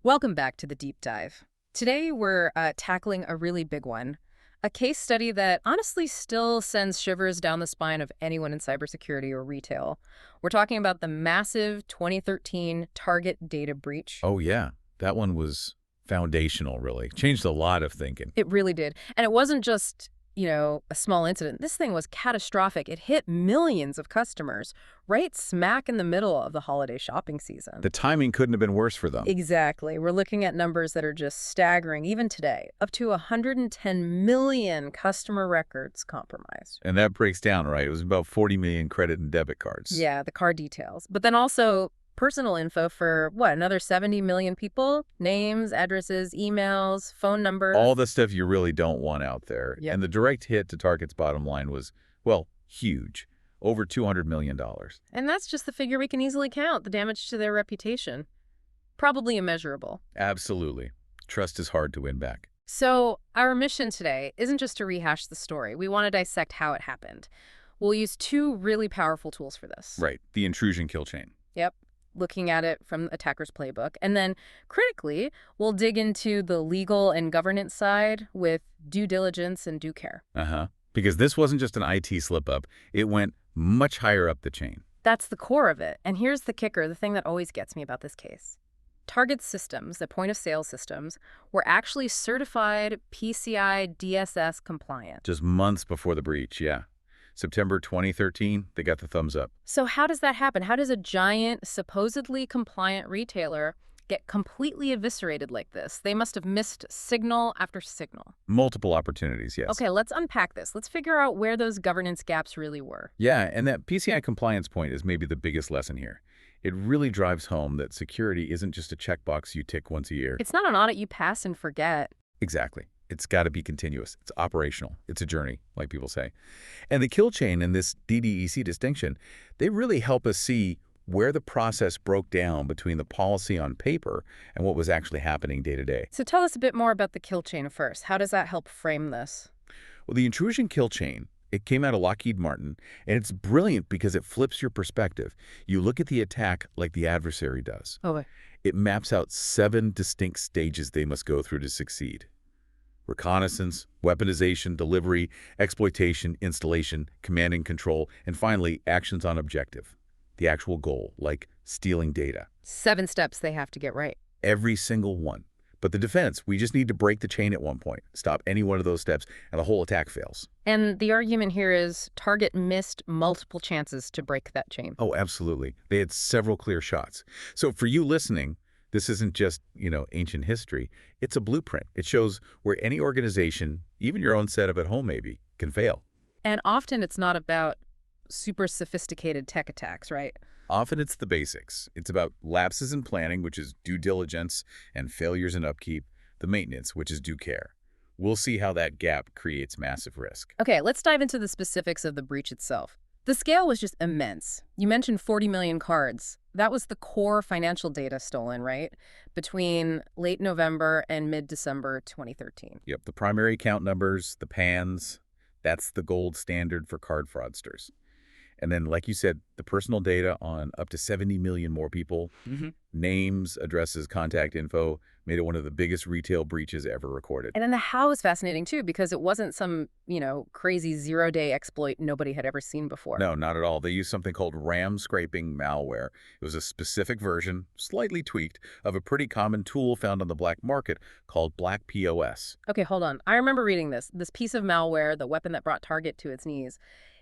Welcome back to the deep dive. Today we're tackling a really big one, a case study that honestly still sends shivers down the spine of anyone in cybersecurity or retail. We're talking about the massive 2013 Target data breach. Oh, yeah. That one was foundational, really. Changed a lot of thinking. It really did. And it wasn't just, a small incident. This thing was catastrophic. It hit millions of customers right smack in the middle of the holiday shopping season. The timing couldn't have been worse for them. Exactly. We're looking at numbers that are just staggering, even today. Up to 110 million customer records compromised. And that breaks down, right? It was about 40 million credit and debit cards. Yeah, the card details. But then also personal info for, another 70 million people? Names, addresses, emails, phone numbers. All the stuff you really don't want out there. Yep. And the direct hit to Target's bottom line was, well, huge. Over $200 million. And that's just the figure we can easily count, the damage to their reputation. Probably immeasurable. Absolutely. Trust is hard to win back. So our mission today isn't just to rehash the story. We want to dissect how it happened. We'll use two really powerful tools for this. Right. The intrusion kill chain. Yep. Looking at it from attacker's playbook. And then, critically, we'll dig into the legal and governance side with due diligence and due care. Because this wasn't just an IT slip-up. It went much higher up the chain. That's the core of it. And here's the kicker, the thing that always gets me about this case. Target systems, the point-of-sale systems, were actually certified PCI DSS compliant. Just months before the breach, yeah. September 2013, they got the thumbs up. So how does that happen? How does a giant, supposedly compliant retailer get completely eviscerated like this? They must have missed signal after signal. Multiple opportunities, yes. Okay, let's unpack this. Let's figure out where those governance gaps really were. Yeah, and that PCI compliance point is maybe the biggest lesson here. It really drives home that security isn't just a checkbox you tick once a year. It's not an audit you pass and forget. Exactly. It's got to be continuous. It's operational. It's a journey, like people say. And the kill chain and this DDEC distinction, they really help us see where the process broke down between the policy on paper and what was actually happening day to day. So tell us a bit more about the kill chain first. How does that help frame this? Well, the intrusion kill chain, it came out of Lockheed Martin, and it's brilliant because it flips your perspective. You look at the attack like the adversary does. Oh, It maps out 7 distinct stages they must go through to succeed. Reconnaissance, weaponization, delivery, exploitation, installation, command and control, and finally, actions on objective. The actual goal, like stealing data. 7 steps they have to get right. Every single one. But the defense, we just need to break the chain at one point, stop any one of those steps, and the whole attack fails. And the argument here is Target missed multiple chances to break that chain. Oh, absolutely. They had several clear shots. So for you listening, this isn't just, ancient history. It's a blueprint. It shows where any organization, even your own setup at home maybe, can fail. And often it's not about super sophisticated tech attacks, right? Often it's the basics. It's about lapses in planning, which is due diligence, and failures in upkeep, the maintenance, which is due care. We'll see how that gap creates massive risk. Okay, let's dive into the specifics of the breach itself. The scale was just immense. You mentioned 40 million cards. That was the core financial data stolen, right? Between late November and mid-December 2013. Yep, the primary account numbers, the PANs, that's the gold standard for card fraudsters. And then, like you said, the personal data on up to 70 million more people, names, addresses, contact info, made it one of the biggest retail breaches ever recorded. And then the how is fascinating, too, because it wasn't some, crazy zero-day exploit nobody had ever seen before. No, not at all. They used something called RAM scraping malware. It was a specific version, slightly tweaked, of a pretty common tool found on the black market called Black POS. Okay, hold on. I remember reading this. This piece of malware, the weapon that brought Target to its knees,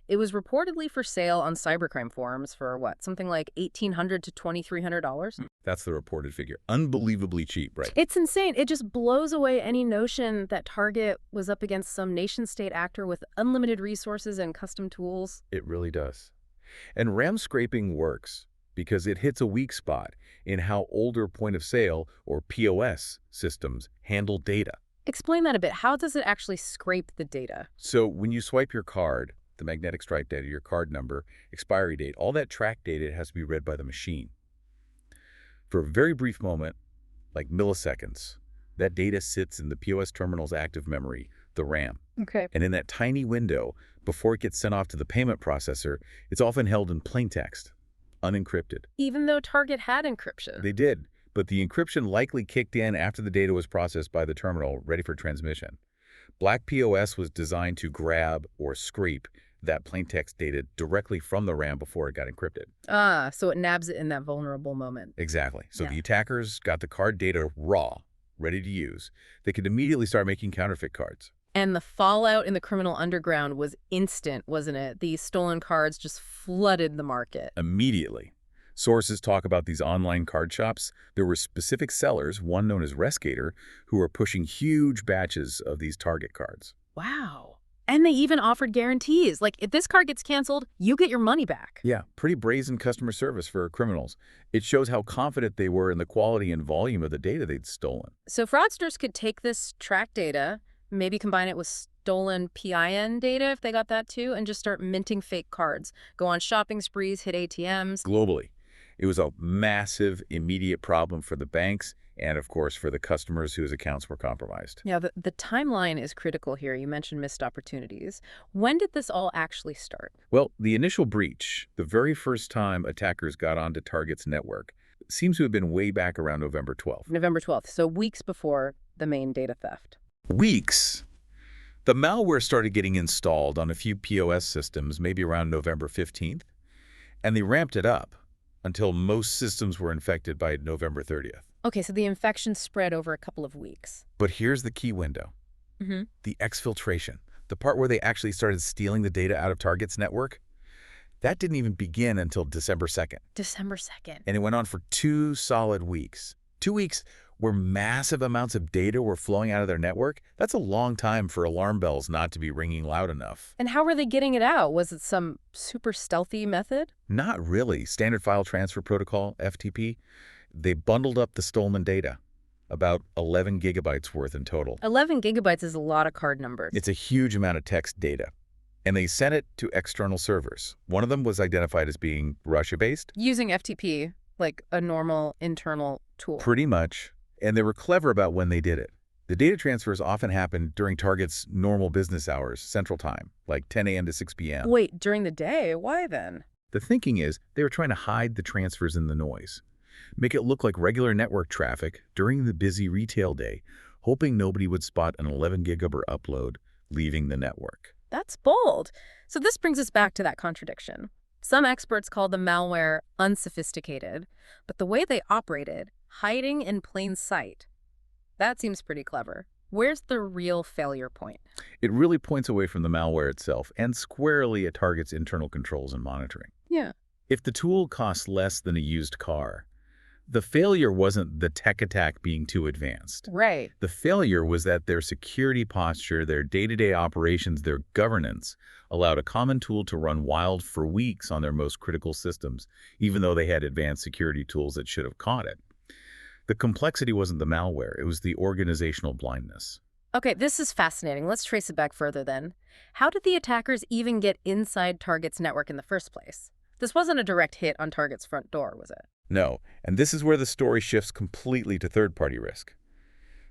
it was reportedly for sale on cybercrime forums for, something like $1,800 to $2,300? That's the reported figure. Unbelievably cheap, right? It's insane. It just blows away any notion that Target was up against some nation-state actor with unlimited resources and custom tools. It really does. And RAM scraping works because it hits a weak spot in how older point-of-sale, or POS, systems handle data. Explain that a bit. How does it actually scrape the data? So when you swipe your card, the magnetic stripe data, your card number, expiry date, all that track data has to be read by the machine. For a very brief moment, like milliseconds, that data sits in the POS terminal's active memory, the RAM. Okay. And in that tiny window, before it gets sent off to the payment processor, it's often held in plain text, unencrypted. Even though Target had encryption. They did, but the encryption likely kicked in after the data was processed by the terminal, ready for transmission. Black POS was designed to grab or scrape that plaintext data directly from the RAM before it got encrypted. Ah, so it nabs it in that vulnerable moment. Exactly. So Yeah. the attackers got the card data raw, ready to use. They could immediately start making counterfeit cards. And the fallout in the criminal underground was instant, wasn't it? These stolen cards just flooded the market. Immediately. Sources talk about these online card shops. There were specific sellers, one known as Rescator, who were pushing huge batches of these target cards. Wow. And they even offered guarantees. Like, if this card gets canceled, you get your money back. Yeah, pretty brazen customer service for criminals. It shows how confident they were in the quality and volume of the data they'd stolen. So fraudsters could take this track data, maybe combine it with stolen PIN data if they got that too, and just start minting fake cards. Go on shopping sprees, hit ATMs. Globally, it was a massive, immediate problem for the banks and, of course, for the customers whose accounts were compromised. Yeah, the timeline is critical here. You mentioned missed opportunities. When did this all actually start? Well, the initial breach, the very first time attackers got onto Target's network, seems to have been way back around November 12th. November 12th, so weeks before the main data theft. Weeks. The malware started getting installed on a few POS systems maybe around November 15th, and they ramped it up until most systems were infected by November 30th. Okay, so the infection spread over a couple of weeks. But here's the key window. Mm-hmm. The exfiltration, the part where they actually started stealing the data out of Target's network, that didn't even begin until December 2nd. December 2nd. And it went on for 2 solid weeks. 2 weeks where massive amounts of data were flowing out of their network. That's a long time for alarm bells not to be ringing loud enough. And how were they getting it out? Was it some super stealthy method? Not really. Standard File Transfer Protocol, FTP. They bundled up the stolen data, about 11 gigabytes worth in total. 11 gigabytes is a lot of card numbers. It's a huge amount of text data. And they sent it to external servers. One of them was identified as being Russia-based. Using FTP, like a normal internal tool. Pretty much. And they were clever about when they did it. The data transfers often happened during Target's normal business hours, Central Time, like 10 a.m. to 6 p.m. Wait, during the day? Why then? The thinking is they were trying to hide the transfers in the noise, make it look like regular network traffic during the busy retail day, hoping nobody would spot an 11 gigabyte upload leaving the network. That's bold. So this brings us back to that contradiction. Some experts call the malware unsophisticated, but the way they operated, hiding in plain sight, that seems pretty clever. Where's the real failure point? It really points away from the malware itself and squarely at Target's internal controls and monitoring. Yeah. If the tool costs less than a used car, the failure wasn't the tech attack being too advanced. Right. The failure was that their security posture, their day-to-day operations, their governance allowed a common tool to run wild for weeks on their most critical systems, even though they had advanced security tools that should have caught it. The complexity wasn't the malware, it was the organizational blindness. Okay, this is fascinating. Let's trace it back further then. How did the attackers even get inside Target's network in the first place? This wasn't a direct hit on Target's front door, was it? No, and this is where the story shifts completely to third-party risk.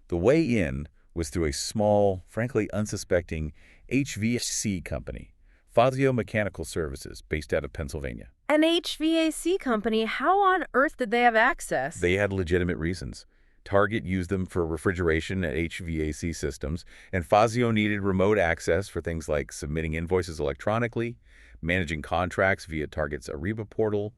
The way in was through a small, frankly unsuspecting HVAC company, Fazio Mechanical Services, based out of Pennsylvania. An HVAC company? How on earth did they have access? They had legitimate reasons. Target used them for refrigeration and HVAC systems, and Fazio needed remote access for things like submitting invoices electronically, managing contracts via Target's Ariba portal,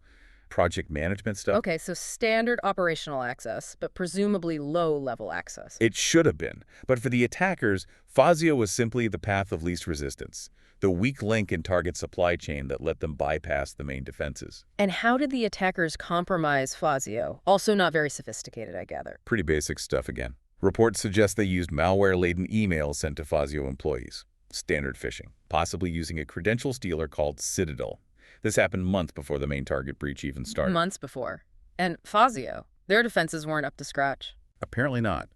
project management stuff. Okay, so standard operational access, but presumably low-level access. It should have been. But for the attackers, Fazio was simply the path of least resistance, the weak link in Target's supply chain that let them bypass the main defenses. And how did the attackers compromise Fazio? Also not very sophisticated, I gather. Pretty basic stuff again. Reports suggest they used malware-laden emails sent to Fazio employees. Standard phishing, possibly using a credential stealer called Citadel. This happened months before the main Target breach even started. Months before. And Fazio, their defenses weren't up to scratch. Apparently not.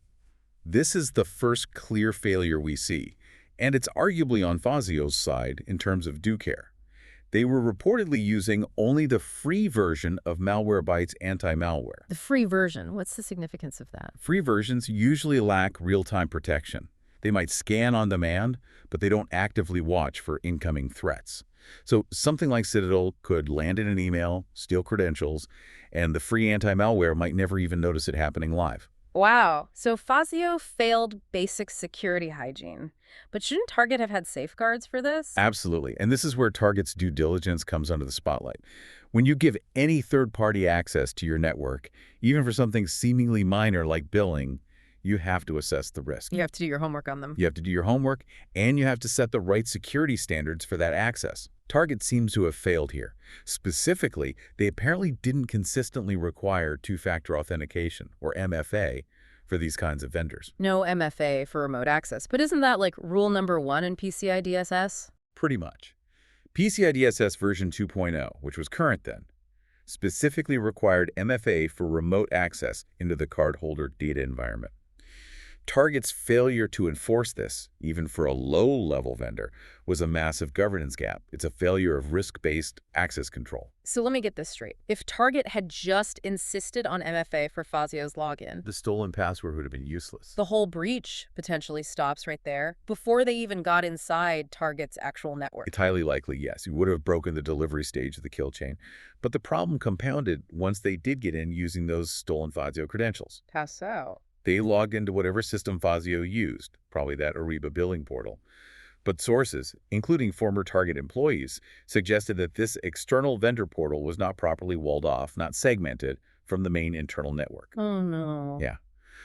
This is the first clear failure we see, and it's arguably on Fazio's side in terms of due care. They were reportedly using only the free version of Malwarebytes anti-malware. The free version, what's the significance of that? Free versions usually lack real-time protection. They might scan on demand, but they don't actively watch for incoming threats. So something like Citadel could land in an email, steal credentials, and the free anti-malware might never even notice it happening live. Wow. So Fazio failed basic security hygiene. But shouldn't Target have had safeguards for this? Absolutely. And this is where Target's due diligence comes under the spotlight. When you give any third-party access to your network, even for something seemingly minor like billing, you have to assess the risk. You have to do your homework on them. You have to do your homework, and you have to set the right security standards for that access. Target seems to have failed here. Specifically, they apparently didn't consistently require two-factor authentication, or MFA, for these kinds of vendors. No MFA for remote access. But isn't that like rule number 1 in PCI DSS? Pretty much. PCI DSS version 2.0, which was current then, specifically required MFA for remote access into the cardholder data environment. Target's failure to enforce this, even for a low-level vendor, was a massive governance gap. It's a failure of risk-based access control. So let me get this straight. If Target had just insisted on MFA for Fazio's login, The stolen password would have been useless. the whole breach potentially stops right there before they even got inside Target's actual network. It's highly likely, yes. You would have broken the delivery stage of the kill chain. But the problem compounded once they did get in using those stolen Fazio credentials. How so? They logged into whatever system Fazio used, probably that Ariba billing portal. But sources, including former Target employees, suggested that this external vendor portal was not properly walled off, not segmented, from the main internal network. Oh, no. Yeah.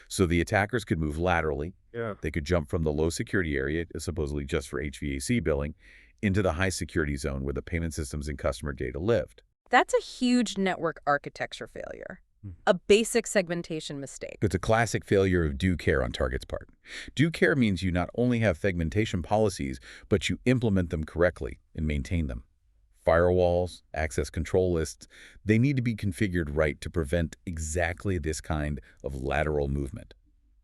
So the attackers could move laterally. Yeah. They could jump from the low security area, supposedly just for HVAC billing, into the high security zone where the payment systems and customer data lived. That's a huge network architecture failure. A basic segmentation mistake. It's a classic failure of due care on Target's part. Due care means you not only have segmentation policies, but you implement them correctly and maintain them. Firewalls, access control lists, they need to be configured right to prevent exactly this kind of lateral movement.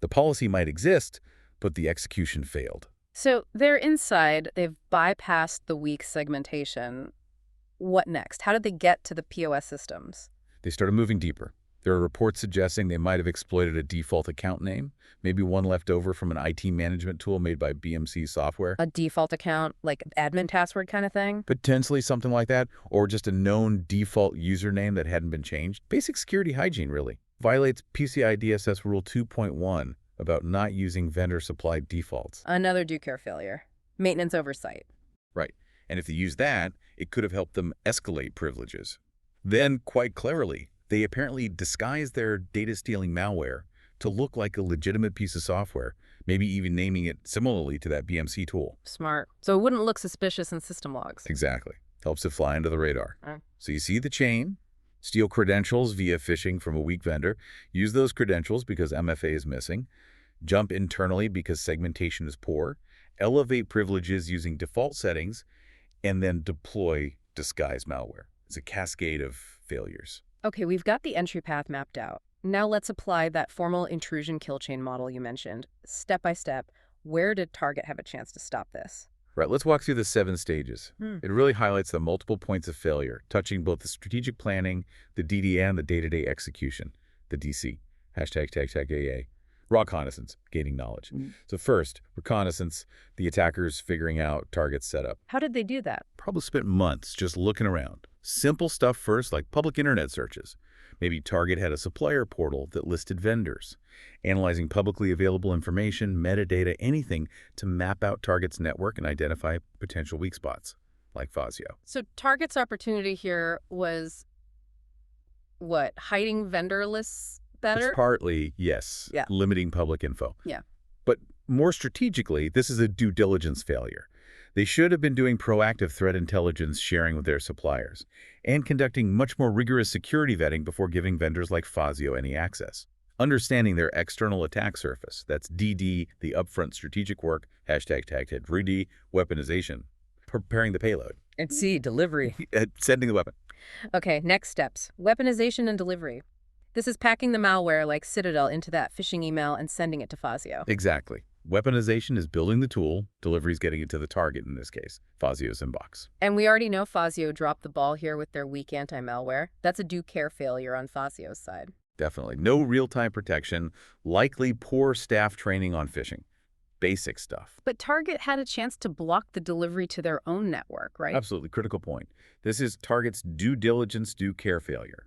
The policy might exist, but the execution failed. So they're inside, they've bypassed the weak segmentation. What next? How did they get to the POS systems? They started moving deeper. There are reports suggesting they might have exploited a default account name, maybe one left over from an IT management tool made by BMC software. A default account, like admin password kind of thing? Potentially something like that, or just a known default username that hadn't been changed. Basic security hygiene, really. Violates PCI DSS Rule 2.1 about not using vendor-supplied defaults. Another due care failure. Maintenance oversight. Right. And if they used that, it could have helped them escalate privileges. Then, quite cleverly, they apparently disguised their data-stealing malware to look like a legitimate piece of software, maybe even naming it similarly to that BMC tool. Smart. So it wouldn't look suspicious in system logs. Exactly. Helps it fly under the radar. Mm. So you see the chain, steal credentials via phishing from a weak vendor, use those credentials because MFA is missing, jump internally because segmentation is poor, elevate privileges using default settings, and then deploy disguised malware. It's a cascade of failures. Okay, we've got the entry path mapped out. Now let's apply that formal intrusion kill chain model you mentioned. Step by step, where did Target have a chance to stop this? Right, let's walk through the 7 stages. It really highlights the multiple points of failure, touching both the strategic planning, the DD, and the day-to-day execution, the DC, ##AA. Reconnaissance, gaining knowledge. So first, reconnaissance, the attackers figuring out Target's setup. How did they do that? Probably spent months just looking around. Simple stuff first, like public internet searches. Maybe Target had a supplier portal that listed vendors, analyzing publicly available information, metadata, anything to map out Target's network and identify potential weak spots, like Fazio. So Target's opportunity here was, what, hiding vendor lists better? It's partly, yes, Yeah. limiting public info. Yeah. But more strategically, this is a due diligence failure. They should have been doing proactive threat intelligence sharing with their suppliers and conducting much more rigorous security vetting before giving vendors like Fazio any access. Understanding their external attack surface, that's DD, the upfront strategic work, #3D, weaponization, preparing the payload, And C, delivery. sending the weapon. Okay, next steps. Weaponization and delivery. This is packing the malware like Citadel into that phishing email and sending it to Fazio. Exactly. Weaponization is building the tool, delivery is getting it to the target in this case, Fazio's inbox. And we already know Fazio dropped the ball here with their weak anti-malware. That's a due care failure on Fazio's side. Definitely. No real-time protection, likely poor staff training on phishing. basic stuff. But Target had a chance to block the delivery to their own network, right? Absolutely critical point. This is Target's due diligence, due care failure.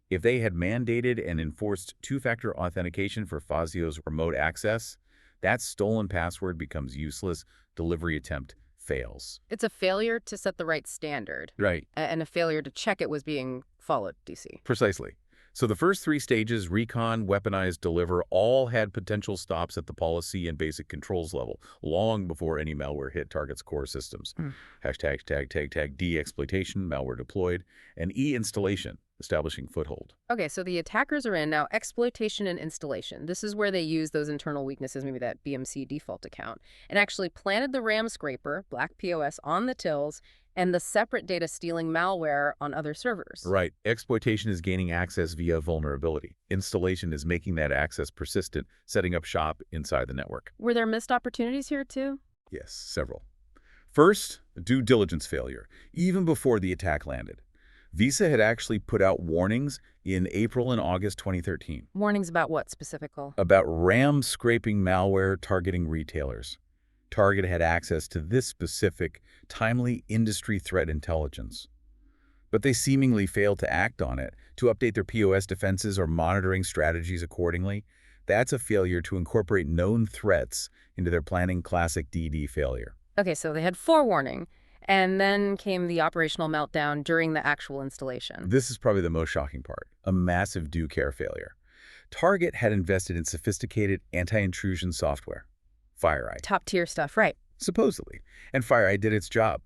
If they had mandated and enforced two-factor authentication for Fazio's remote access, that stolen password becomes useless. Delivery attempt fails. It's a failure to set the right standard. Right. And a failure to check it was being followed, DC. Precisely. So the first three stages, recon, weaponize, deliver, all had potential stops at the policy and basic controls level, long before any malware hit Target's core systems. Hashtag, tag, de-exploitation, malware deployed, and E-installation, establishing foothold. Okay, so the attackers are in. Now, exploitation and installation. This is where they use those internal weaknesses, maybe that BMC default account, and actually planted the RAM scraper, black POS, on the tills, and the separate data stealing malware on other servers. Right. Exploitation is gaining access via vulnerability. Installation is making that access persistent, setting up shop inside the network. Were there missed opportunities here, too? Yes, several. First, due diligence failure, even before the attack landed. Visa had actually put out warnings in April and August 2013 Warnings about what specifically? about RAM scraping malware targeting retailers. Target had access to this specific, timely industry threat intelligence. But they seemingly failed to act on it, to update their POS defenses or monitoring strategies accordingly. That's a failure to incorporate known threats into their planning. Classic DD failure. Okay, so they had forewarning, and then came the operational meltdown during the actual installation. This is probably the most shocking part, a massive due care failure. Target had invested in sophisticated anti-intrusion software, FireEye. Top-tier stuff, right. Supposedly. And FireEye did its job.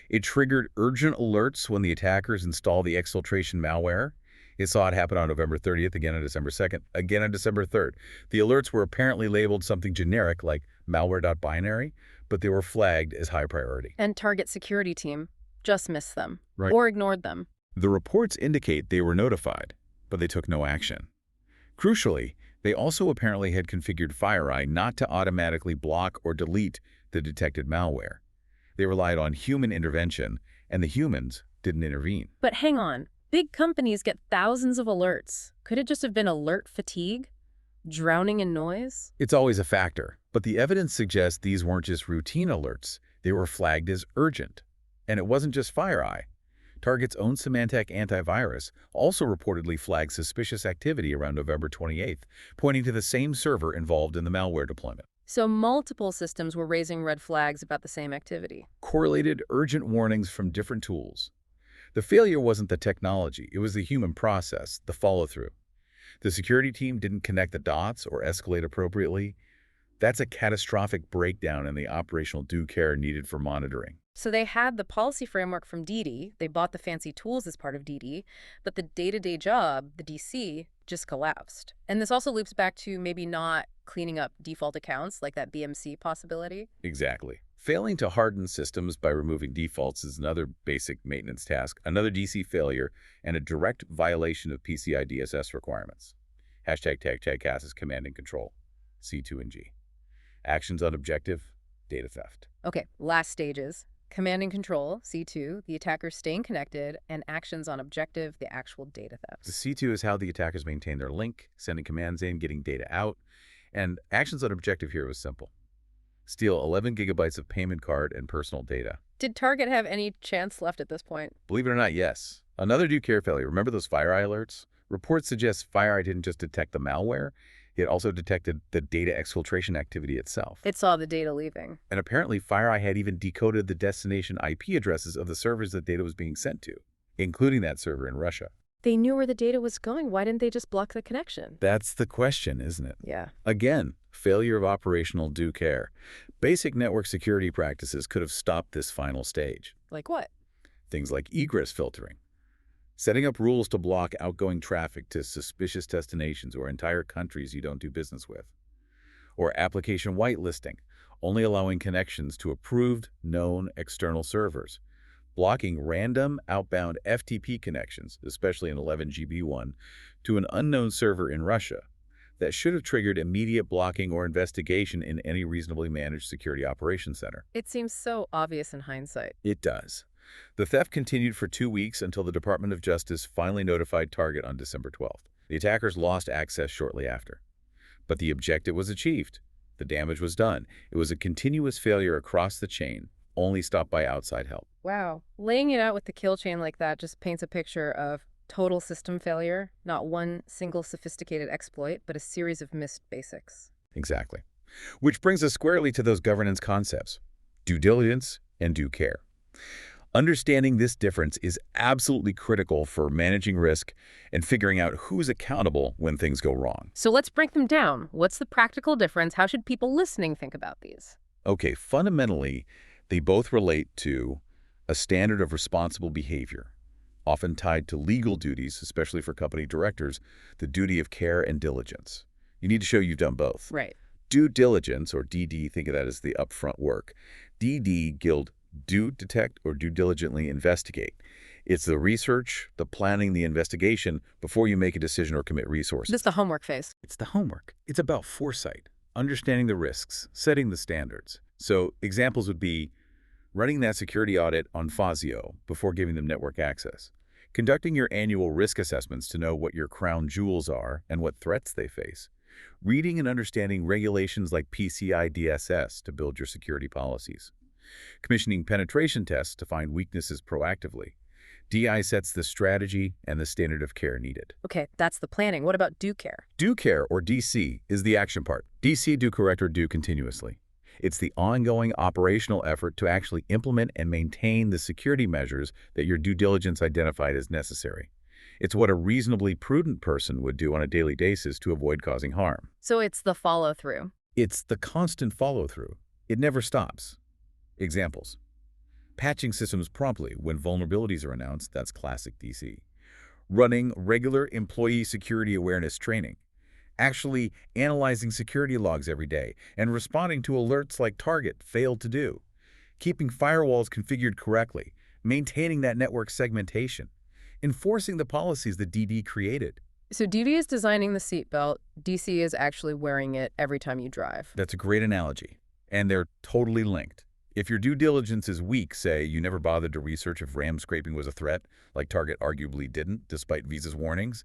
It triggered urgent alerts when the attackers installed the exfiltration malware. It saw it happen on November 30th, again on December 2nd, again on December 3rd. The alerts were apparently labeled something generic like malware.binary, but they were flagged as high priority. And Target security team just missed them, Right. or ignored them. The reports indicate they were notified, but they took no action. Crucially, they also apparently had configured FireEye not to automatically block or delete the detected malware. They relied on human intervention, and the humans didn't intervene. But hang on. Big companies get thousands of alerts. Could it just have been alert fatigue? Drowning in noise? It's always a factor, but the evidence suggests these weren't just routine alerts. They were flagged as urgent. And it wasn't just FireEye. Target's own Symantec antivirus also reportedly flagged suspicious activity around November 28th, pointing to the same server involved in the malware deployment. So multiple systems were raising red flags about the same activity. Correlated urgent warnings from different tools. The failure wasn't the technology, it was the human process, the follow-through. The security team didn't connect the dots or escalate appropriately. That's a catastrophic breakdown in the operational due care needed for monitoring. So they had the policy framework from DD, they bought the fancy tools as part of DD, but the day-to-day job, the DC, just collapsed. And this also loops back to maybe not cleaning up default accounts, like that BMC possibility. Exactly. Failing to harden systems by removing defaults is another basic maintenance task, another DC failure, and a direct violation of PCI DSS requirements. Hashtag CISSP command and control, C2 and G. Actions on objective, data theft. Okay, last stages. Command and control, C2, the attackers staying connected, and actions on objective, the actual data theft. The C2 is how the attackers maintain their link, sending commands in, getting data out, and actions on objective here was simple. Steal 11 gigabytes of payment card and personal data. Did Target have any chance left at this point? Believe it or not, yes. Another due care failure. Remember those FireEye alerts? Reports suggest FireEye didn't just detect the malware, it also detected the data exfiltration activity itself. It saw the data leaving. And apparently FireEye had even decoded the destination IP addresses of the servers that data was being sent to, including that server in Russia. They knew where the data was going. Why didn't they just block the connection? That's the question, isn't it? Yeah. Again, failure of operational due care. Basic network security practices could have stopped this final stage. Like what? Things like egress filtering. Setting up rules to block outgoing traffic to suspicious destinations or entire countries you don't do business with. Or application whitelisting, only allowing connections to approved, known external servers. Blocking random outbound FTP connections, especially an 11GB one, to an unknown server in Russia. That should have triggered immediate blocking or investigation in any reasonably managed security operations center. It seems so obvious in hindsight. It does. The theft continued for 2 weeks until the Department of Justice finally notified Target on December 12th. The attackers lost access shortly after. But the objective was achieved. The damage was done. It was a continuous failure across the chain, only stopped by outside help. Wow. Laying it out with the kill chain like that just paints a picture of total system failure, not one single sophisticated exploit, but a series of missed basics. Exactly. Which brings us squarely to those governance concepts, due diligence and due care. Understanding this difference is absolutely critical for managing risk and figuring out who's accountable when things go wrong. So let's break them down. What's the practical difference? How should people listening think about these? Okay, fundamentally, they both relate to a standard of responsible behavior, often tied to legal duties, especially for company directors, the duty of care and diligence. You need to show you've done both. Right. Due diligence, or DD, think of that as the upfront work. DD, guild, do detect or do diligently investigate. It's the research, the planning, the investigation before you make a decision or commit resources. This is the homework phase. It's the homework. It's about foresight, understanding the risks, setting the standards. So examples would be running that security audit on Fazio before giving them network access, conducting your annual risk assessments to know what your crown jewels are and what threats they face, reading and understanding regulations like PCI DSS to build your security policies, commissioning penetration tests to find weaknesses proactively. DI sets the strategy and the standard of care needed. Okay, that's the planning. What about due care? Due care, or DC, is the action part. DC, do correct or do continuously. It's the ongoing operational effort to actually implement and maintain the security measures that your due diligence identified as necessary. It's what a reasonably prudent person would do on a daily basis to avoid causing harm. So it's the follow-through. It's the constant follow-through. It never stops. Examples. Patching systems promptly when vulnerabilities are announced, that's classic DC. Running regular employee security awareness training. Actually analyzing security logs every day and responding to alerts like Target failed to do. Keeping firewalls configured correctly. Maintaining that network segmentation. Enforcing the policies that DD created. So DD is designing the seatbelt. DC is actually wearing it every time you drive. That's a great analogy. And they're totally linked. If your due diligence is weak, say you never bothered to research if RAM scraping was a threat, like Target arguably didn't, despite Visa's warnings,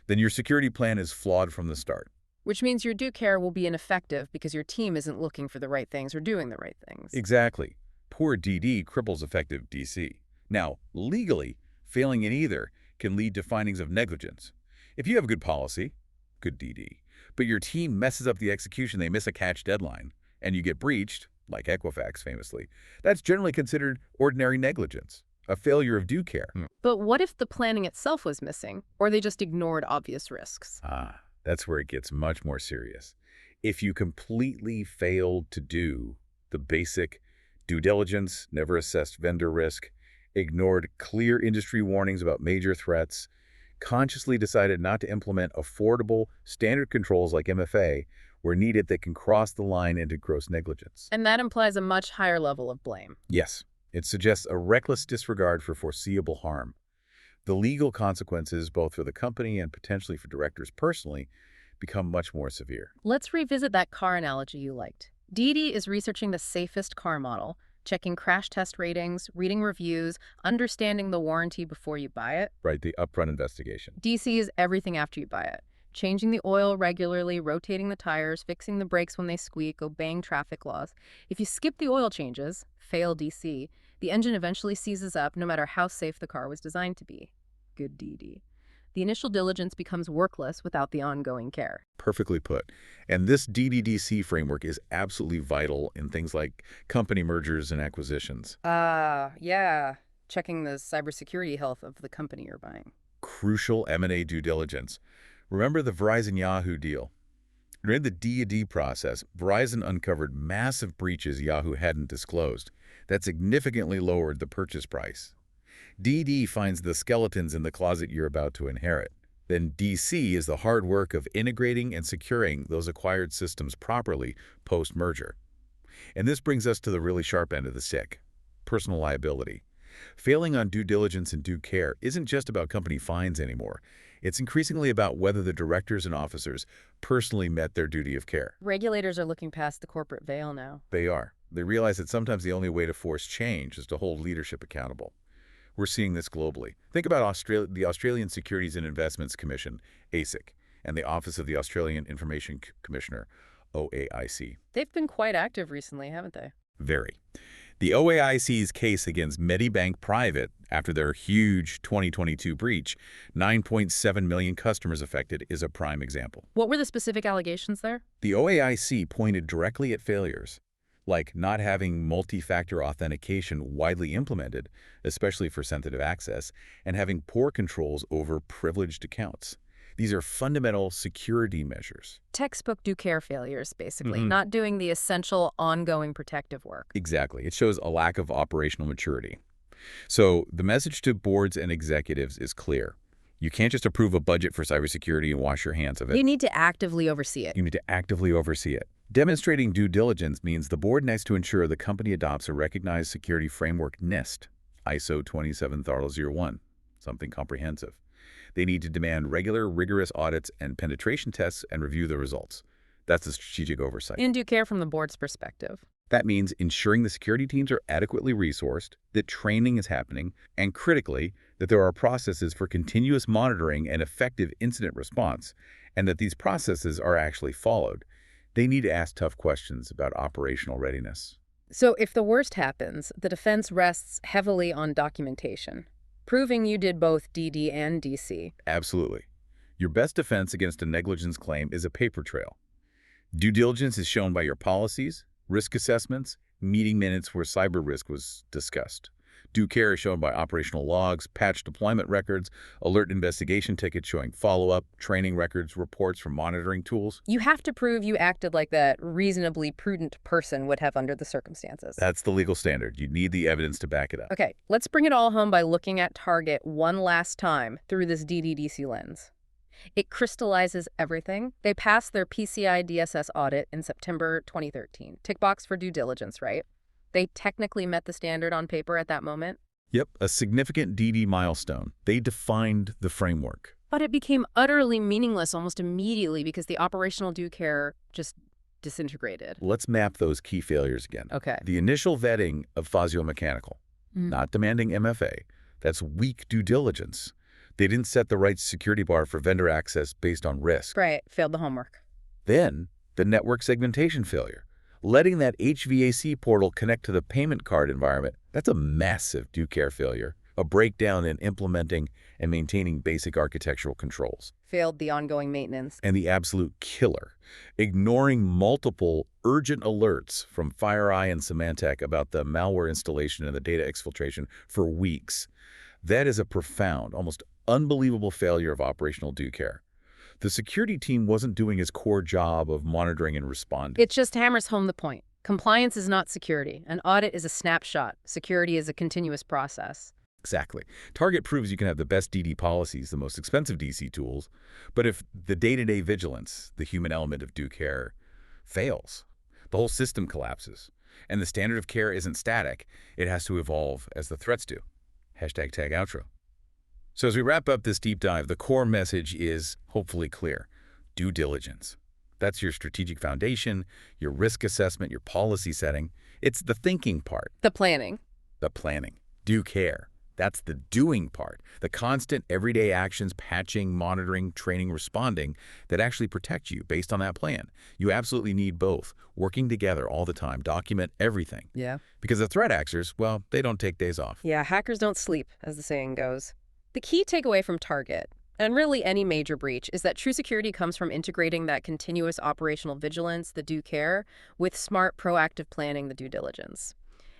then your security plan is flawed from the start. Which means your due care will be ineffective because your team isn't looking for the right things or doing the right things. Exactly. Poor DD cripples effective DC. Now, legally, failing in either can lead to findings of negligence. If you have a good policy, good DD, but your team messes up the execution, they miss a catch deadline, and you get breached, like Equifax famously, that's generally considered ordinary negligence, a failure of due care. But what if the planning itself was missing, or they just ignored obvious risks? That's where it gets much more serious. If you completely failed to do the basic due diligence, never assessed vendor risk, ignored clear industry warnings about major threats, consciously decided not to implement affordable standard controls like MFA where needed that can cross the line into gross negligence. And that implies a much higher level of blame. Yes, it suggests a reckless disregard for foreseeable harm. The legal consequences, both for the company and potentially for directors personally, become much more severe. Let's revisit that car analogy you liked. DD is researching the safest car model, checking crash test ratings, reading reviews, understanding the warranty before you buy it. Right, the upfront investigation. DC is everything after you buy it. Changing the oil regularly, rotating the tires, fixing the brakes when they squeak, obeying traffic laws. If you skip the oil changes, fail DC, the engine eventually seizes up no matter how safe the car was designed to be. Good DD. The initial diligence becomes workless without the ongoing care. Perfectly put. And this DDDC framework is absolutely vital in things like company mergers and acquisitions. Yeah. Checking the cybersecurity health of the company you're buying. Crucial M&A due diligence. Remember the Verizon-Yahoo deal? During the D&D process, Verizon uncovered massive breaches Yahoo hadn't disclosed. That significantly lowered the purchase price. DD finds the skeletons in the closet you're about to inherit. Then DC is the hard work of integrating and securing those acquired systems properly post-merger. And this brings us to the really sharp end of the stick, personal liability. Failing on due diligence and due care isn't just about company fines anymore. It's increasingly about whether the directors and officers personally met their duty of care. Regulators are looking past the corporate veil now. They are. They realize that sometimes the only way to force change is to hold leadership accountable. We're seeing this globally. Think about the Australian Securities and Investments Commission, ASIC, and the Office of the Australian Information Commissioner, OAIC. They've been quite active recently, haven't they? Very. The OAIC's case against Medibank Private after their huge 2022 breach, 9.7 million customers affected, is a prime example. What were the specific allegations there? The OAIC pointed directly at failures, like not having multi-factor authentication widely implemented, especially for sensitive access, and having poor controls over privileged accounts. These are fundamental security measures. Textbook do care failures, basically, not doing the essential ongoing protective work. Exactly. It shows a lack of operational maturity. So the message to boards and executives is clear. You can't just approve a budget for cybersecurity and wash your hands of it. You need to actively oversee it. You need to actively oversee it. Demonstrating due diligence means the board needs to ensure the company adopts a recognized security framework NIST, ISO 27001, something comprehensive. They need to demand regular, rigorous audits and penetration tests and review the results. That's the strategic oversight. And do care from the board's perspective. That means ensuring the security teams are adequately resourced, that training is happening, and critically, that there are processes for continuous monitoring and effective incident response, and that these processes are actually followed. They need to ask tough questions about operational readiness. So if the worst happens, the defense rests heavily on documentation, proving you did both DD and DC. Absolutely. Your best defense against a negligence claim is a paper trail. Due diligence is shown by your policies, risk assessments, meeting minutes where cyber risk was discussed. Due care is shown by operational logs, patch deployment records, alert investigation tickets showing follow-up, training records, reports from monitoring tools. You have to prove you acted like that reasonably prudent person would have under the circumstances. That's the legal standard. You need the evidence to back it up. Okay, let's bring it all home by looking at Target one last time through this DDDC lens. It crystallizes everything. They passed their PCI DSS audit in September 2013. Tick box for due diligence, right? They technically met the standard on paper at that moment. Yep, a significant DD milestone. They defined the framework. But it became utterly meaningless almost immediately because the operational due care just disintegrated. Let's map those key failures again. Okay. The initial vetting of Fazio Mechanical, not demanding MFA. That's weak due diligence. They didn't set the right security bar for vendor access based on risk. Right, failed the homework. Then, the network segmentation failure. Letting that HVAC portal connect to the payment card environment, that's a massive due care failure. A breakdown in implementing and maintaining basic architectural controls. Failed the ongoing maintenance. And the absolute killer, ignoring multiple urgent alerts from FireEye and Symantec about the malware installation and the data exfiltration for weeks. That is a profound, almost unbelievable failure of operational due care. The security team wasn't doing its core job of monitoring and responding. It just hammers home the point. Compliance is not security. An audit is a snapshot. Security is a continuous process. Exactly. Target proves you can have the best DD policies, the most expensive DC tools, but if the day-to-day vigilance, the human element of due care, fails, the whole system collapses. And the standard of care isn't static. It has to evolve as the threats do. #tag outro. So as we wrap up this deep dive, the core message is hopefully clear. Due diligence. That's your strategic foundation, your risk assessment, your policy setting. It's the thinking part. The planning. The planning. Due care. That's the doing part. The constant everyday actions, patching, monitoring, training, responding that actually protect you based on that plan. You absolutely need both, working together all the time. Document everything. Yeah. Because the threat actors, well, they don't take days off. Yeah, hackers don't sleep, as the saying goes. The key takeaway from Target, and really any major breach, is that true security comes from integrating that continuous operational vigilance, the due care, with smart, proactive planning, the due diligence,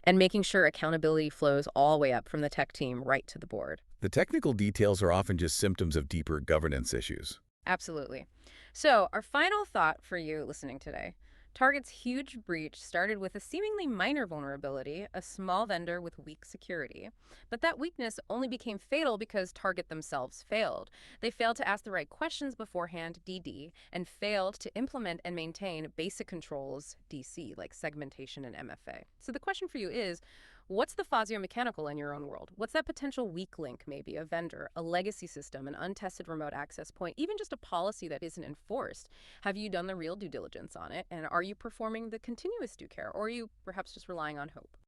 and making sure accountability flows all the way up from the tech team right to the board. The technical details are often just symptoms of deeper governance issues. Absolutely. So, our final thought for you listening today. Target's huge breach started with a seemingly minor vulnerability, a small vendor with weak security. But that weakness only became fatal because Target themselves failed. They failed to ask the right questions beforehand, DD, and failed to implement and maintain basic controls, DC, like segmentation and MFA. So the question for you is, what's the Fazio Mechanical in your own world? What's that potential weak link, maybe a vendor, a legacy system, an untested remote access point, even just a policy that isn't enforced? Have you done the real due diligence on it? And are you performing the continuous due care? Or are you perhaps just relying on hope?